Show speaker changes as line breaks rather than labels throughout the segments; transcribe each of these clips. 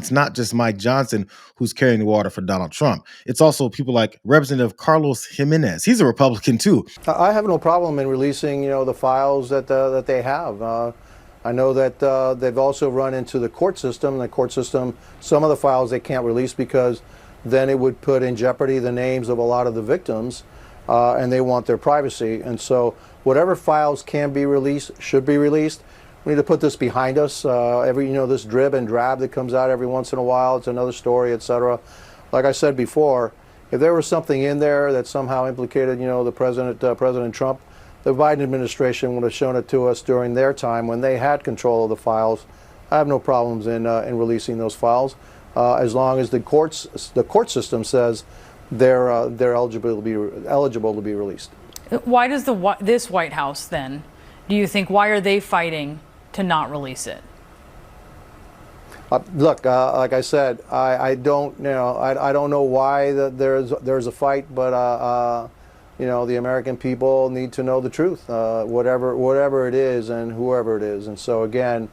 it's not just Mike Johnson who's carrying the water for Donald Trump. It's also people like Representative Carlos Jimenez. He's a Republican too.
I have no problem in releasing, the files that they have. I know that they've also run into the court system. The court system, some of the files they can't release because then it would put in jeopardy the names of a lot of the victims, and they want their privacy. And so whatever files can be released should be released. We need to put this behind us. This drib and drab that comes out every once in a while, it's another story, etc. Like I said before, if there was something in there that somehow implicated, the President Trump, the Biden administration would have shown it to us during their time when they had control of the files. I have no problems in releasing those files, as long as the court system says they're eligible to be released.
Why does this White House then? Do you think why are they fighting to not release it?
Look, like I said, I don't know why there's a fight, but the American people need to know the truth, whatever it is and whoever it is. And so again,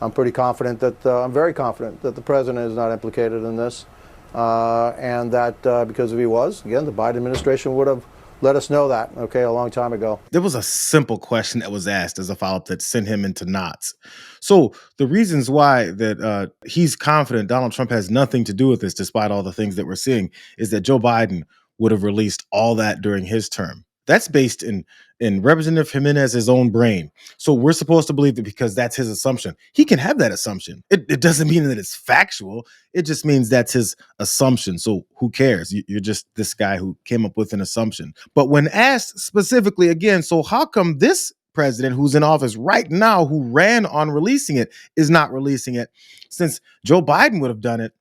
I'm very confident that the president is not implicated in this, and that because if he was, again, the Biden administration would have let us know that, a long time ago.
There was a simple question that was asked as a follow-up that sent him into knots. So the reasons why that he's confident Donald Trump has nothing to do with this, despite all the things that we're seeing, is that Joe Biden would have released all that during his term. That's based in Representative Jimenez's own brain. So we're supposed to believe that because that's his assumption. He can have that assumption. It doesn't mean that it's factual. It just means that's his assumption. So who cares? You're just this guy who came up with an assumption. But when asked specifically again, so how come this president who's in office right now, who ran on releasing it, is not releasing it, since Joe Biden would have done it?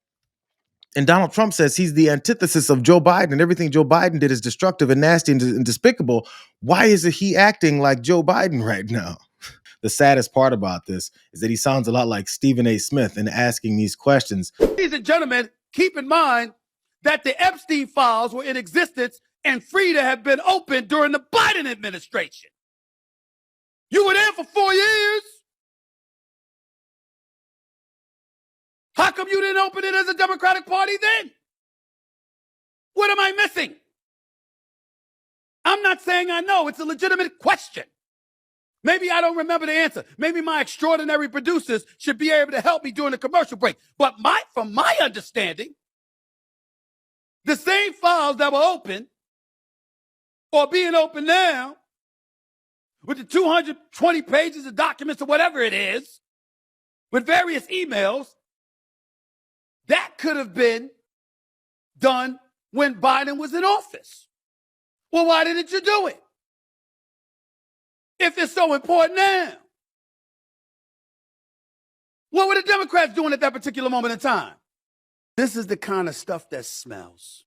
And Donald Trump says he's the antithesis of Joe Biden and everything Joe Biden did is destructive and nasty and despicable. Why isn't he acting like Joe Biden right now? The saddest part about this is that he sounds a lot like Stephen A. Smith in asking these questions.
Ladies and gentlemen, keep in mind that the Epstein files were in existence and free to have been opened during the Biden administration. You were there for 4 years. How come you didn't open it as a Democratic Party then? What am I missing? I'm not saying I know. It's a legitimate question. Maybe I don't remember the answer. Maybe my extraordinary producers should be able to help me during the commercial break. But from my understanding, the same files that were open or being open now with the 220 pages of documents or whatever it is, with various emails, that could have been done when Biden was in office. Well, why didn't you do it? If it's so important now. What were the Democrats doing at that particular moment in time? This is the kind of stuff that smells.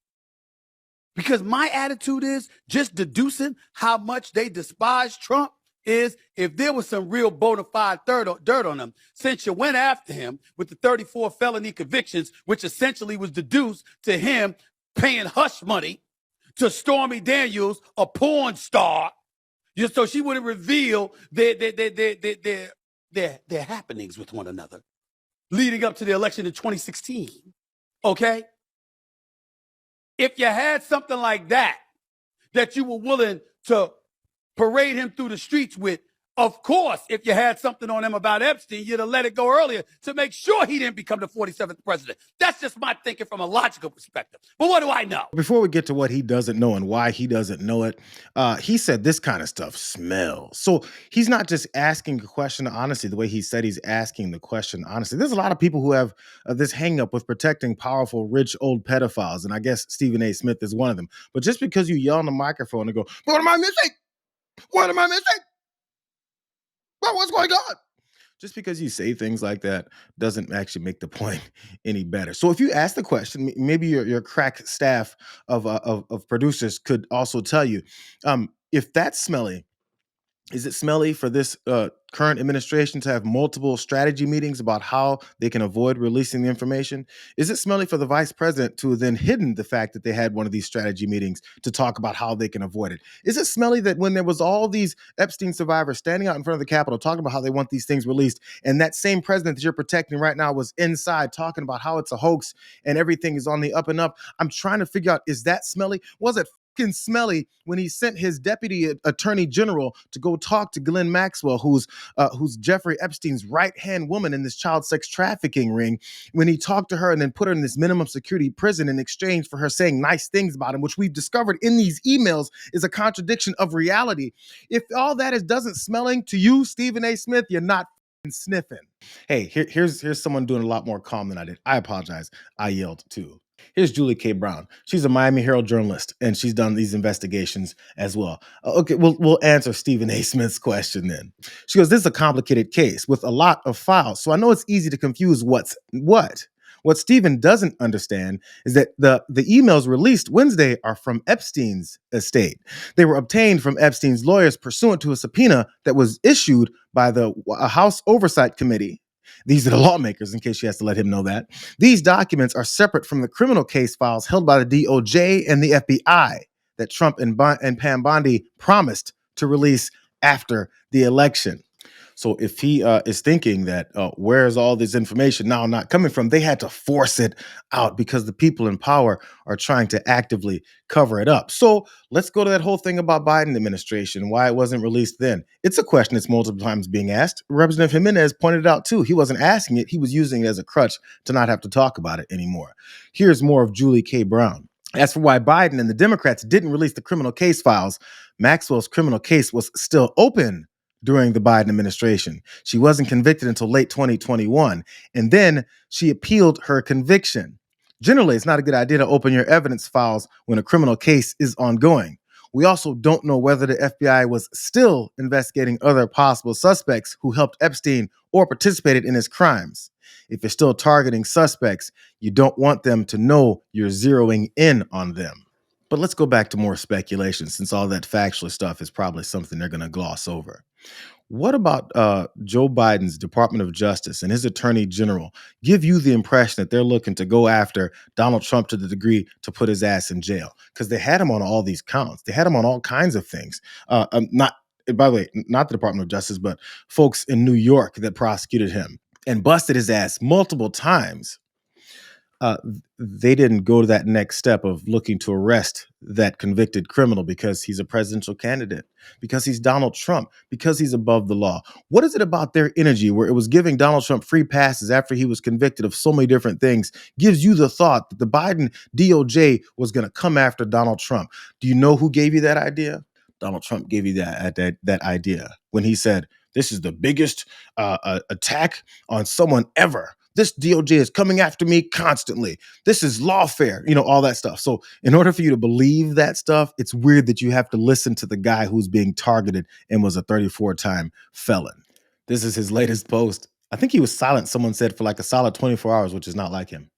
Because my attitude is just deducing how much they despise Trump is if there was some real bona fide dirt on him, since you went after him with the 34 felony convictions, which essentially was deduced to him paying hush money to Stormy Daniels, a porn star, just so she wouldn't reveal their happenings with one another leading up to the election in 2016. Okay? If you had something like that you were willing to parade him through the streets with, of course, if you had something on him about Epstein, you'd have let it go earlier to make sure he didn't become the 47th president. That's just my thinking from a logical perspective. But what do I know?
Before we get to what he doesn't know and why he doesn't know it, he said this kind of stuff smells. So he's not just asking a question honestly, the way he said he's asking the question honestly. There's a lot of people who have this hang up with protecting powerful, rich, old pedophiles. And I guess Stephen A. Smith is one of them. But just because you yell on the microphone and go, what am I missing? What am I missing? Well, what's going on? Just because you say things like that doesn't actually make the point any better. So if you ask the question, maybe your crack staff of producers could also tell you, if that's smelly, Is it smelly for this current administration to have multiple strategy meetings about how they can avoid releasing the information? Is it smelly for the vice president to have then hidden the fact that they had one of these strategy meetings to talk about how they can avoid it? Is it smelly that when there was all these Epstein survivors standing out in front of the Capitol talking about how they want these things released, and that same president that you're protecting right now was inside talking about how it's a hoax and everything is on the up and up? I'm trying to figure out, is that smelly? Was it smelly when he sent his deputy attorney general to go talk to Ghislaine Maxwell, who's Jeffrey Epstein's right-hand woman in this child sex trafficking ring, when he talked to her and then put her in this minimum security prison in exchange for her saying nice things about him, which we've discovered in these emails is a contradiction of reality. If all that is doesn't smelling to you, Stephen A. Smith, you're not sniffing. Hey, here's someone doing a lot more calm than I did. I apologize. I yelled too. Here's Julie K. Brown. She's a Miami Herald journalist, and she's done these investigations as well. Okay, we'll answer Stephen A. Smith's question then. She goes, this is a complicated case with a lot of files, so I know it's easy to confuse what's what. What Stephen doesn't understand is that the emails released Wednesday are from Epstein's estate. They were obtained from Epstein's lawyers pursuant to a subpoena that was issued by the House Oversight Committee. These are the lawmakers, in case she has to let him know that. These documents are separate from the criminal case files held by the DOJ and the FBI that Trump and Pam Bondi promised to release after the election. So if he is thinking that where's all this information now not coming from, they had to force it out because the people in power are trying to actively cover it up. So let's go to that whole thing about Biden administration, why it wasn't released then. It's a question that's multiple times being asked. Representative Jimenez pointed it out too. He wasn't asking it. He was using it as a crutch to not have to talk about it anymore. Here's more of Julie K. Brown. As for why Biden and the Democrats didn't release the criminal case files, Maxwell's criminal case was still open during the Biden administration. She wasn't convicted until late 2021, and then she appealed her conviction. Generally, it's not a good idea to open your evidence files when a criminal case is ongoing. We also don't know whether the FBI was still investigating other possible suspects who helped Epstein or participated in his crimes. If you're still targeting suspects, you don't want them to know you're zeroing in on them. But let's go back to more speculation, since all that factual stuff is probably something they're going to gloss over. What about Joe Biden's Department of Justice and his Attorney General give you the impression that they're looking to go after Donald Trump to the degree to put his ass in jail? Because they had him on all these counts. They had him on all kinds of things. Not, by the way, not the Department of Justice, but folks in New York that prosecuted him and busted his ass multiple times. They didn't go to that next step of looking to arrest that convicted criminal because he's a presidential candidate, because he's Donald Trump, because he's above the law. What is it about their energy where it was giving Donald Trump free passes after he was convicted of so many different things gives you the thought that the Biden DOJ was going to come after Donald Trump? Do you know who gave you that idea? Donald Trump gave you that idea when he said, this is the biggest attack on someone ever. This DOJ is coming after me constantly. This is lawfare, all that stuff. So in order for you to believe that stuff, it's weird that you have to listen to the guy who's being targeted and was a 34-time felon. This is his latest post. I think he was silent, someone said, for like a solid 24 hours, which is not like him.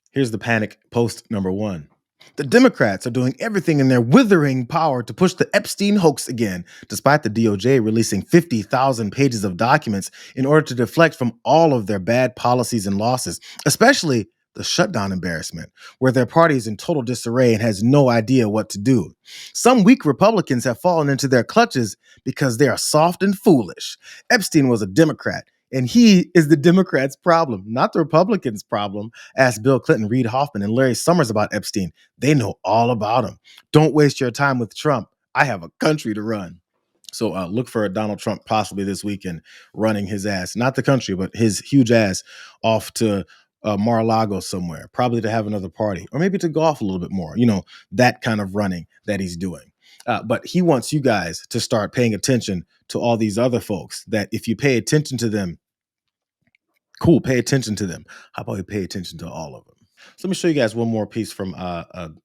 Here's the panic post number 1. The Democrats are doing everything in their withering power to push the Epstein hoax again, despite the DOJ releasing 50,000 pages of documents in order to deflect from all of their bad policies and losses, especially the shutdown embarrassment, where their party is in total disarray and has no idea what to do. Some weak Republicans have fallen into their clutches because they are soft and foolish. Epstein was a Democrat, and he is the Democrats' problem, not the Republicans' problem. Ask Bill Clinton, Reid Hoffman, and Larry Summers about Epstein. They know all about him. Don't waste your time with Trump. I have a country to run. So look for Donald Trump possibly this weekend running his ass, not the country, but his huge ass off to Mar-a-Lago somewhere, probably to have another party, or maybe to golf a little bit more, that kind of running that he's doing. But he wants you guys to start paying attention to all these other folks that if you pay attention to them, cool, pay attention to them. How about you pay attention to all of them? So let me show you guys one more piece from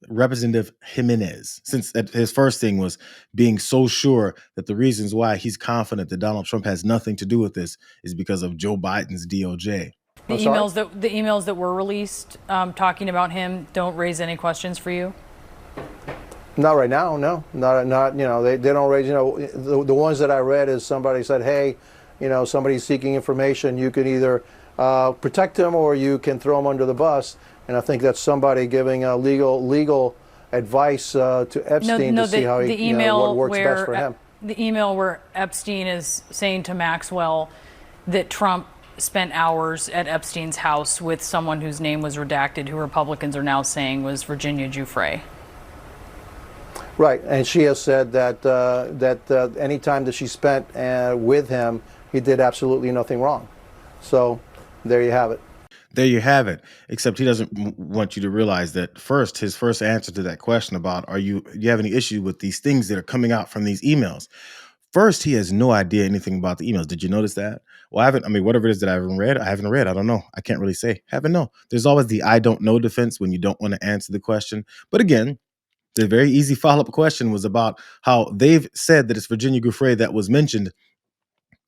Representative Jimenez, since his first thing was being so sure that the reasons why he's confident that Donald Trump has nothing to do with this is because of Joe Biden's DOJ.
The emails that were released talking about him don't raise any questions for you?
Not right now, no. Not they don't raise, the ones that I read is somebody said, hey, somebody's seeking information, you can either protect him or you can throw him under the bus. And I think that's somebody giving legal advice to Epstein to see how he,
the email
what works
where
best for him.
the email where Epstein is saying to Maxwell that Trump spent hours at Epstein's house with someone whose name was redacted, who Republicans are now saying was Virginia Giuffre.
Right, and she has said that any time that she spent with him, he did absolutely nothing wrong. So there you have it.
There you have it. Except he doesn't want you to realize that his first answer to that question about do you have any issue with these things that are coming out from these emails? First, he has no idea anything about the emails. Did you notice that? Well, whatever it is that I haven't read, I don't know. I can't really say. Haven't know. There's always the I don't know defense when you don't want to answer the question. But again, the very easy follow-up question was about how they've said that it's Virginia Giuffre that was mentioned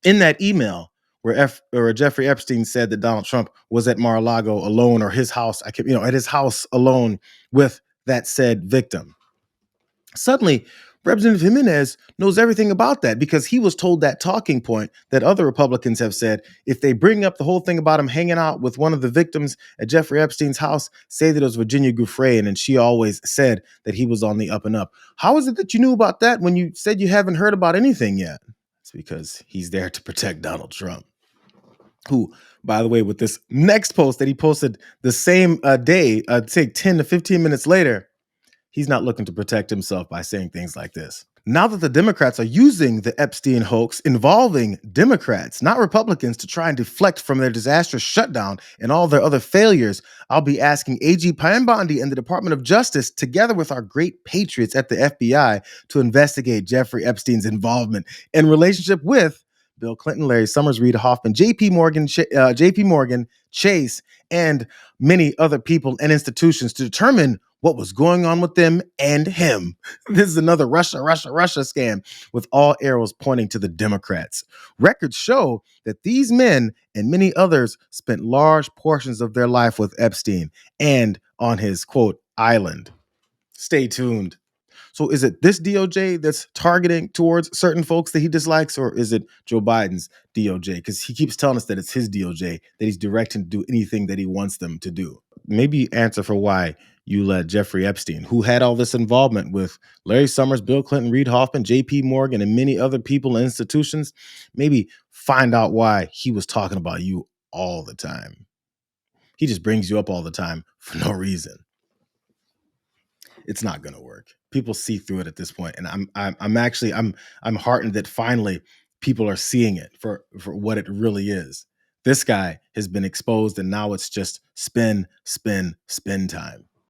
in that email where Jeffrey Epstein said that Donald Trump was at Mar-a-Lago alone, or his house, at his house alone with that said victim. Suddenly, Representative Jimenez knows everything about that because he was told that talking point that other Republicans have said. If they bring up the whole thing about him hanging out with one of the victims at Jeffrey Epstein's house, say that it was Virginia Giuffre, and then she always said that he was on the up and up. How is it that you knew about that when you said you haven't heard about anything yet? It's because he's there to protect Donald Trump, who, by the way, with this next post that he posted the same day, say 10 to 15 minutes later, he's not looking to protect himself by saying things like this. Now that the Democrats are using the Epstein hoax involving Democrats, not Republicans, to try and deflect from their disastrous shutdown and all their other failures, I'll be asking AG Payam Bondi and the Department of Justice, together with our great patriots at the FBI, to investigate Jeffrey Epstein's involvement in relationship with Bill Clinton, Larry Summers, Reid Hoffman, JP Morgan, Chase, and many other people and institutions to determine what was going on with them and him. This is another Russia scam with all arrows pointing to the Democrats. Records show that these men and many others spent large portions of their life with Epstein and on his, quote, island. Stay tuned. So is it this DOJ that's targeting towards certain folks that he dislikes, or is it Joe Biden's DOJ? Because he keeps telling us that it's his DOJ, that he's directing to do anything that he wants them to do. Maybe answer for why you let Jeffrey Epstein, who had all this involvement with Larry Summers, Bill Clinton, Reid Hoffman, JP Morgan, and many other people and institutions, maybe find out why he was talking about you all the time. He just brings you up all the time for no reason. It's not going to work. People see through it at this point, and I'm heartened that finally people are seeing it for what it really is. This guy has been exposed, and now it's just spin time.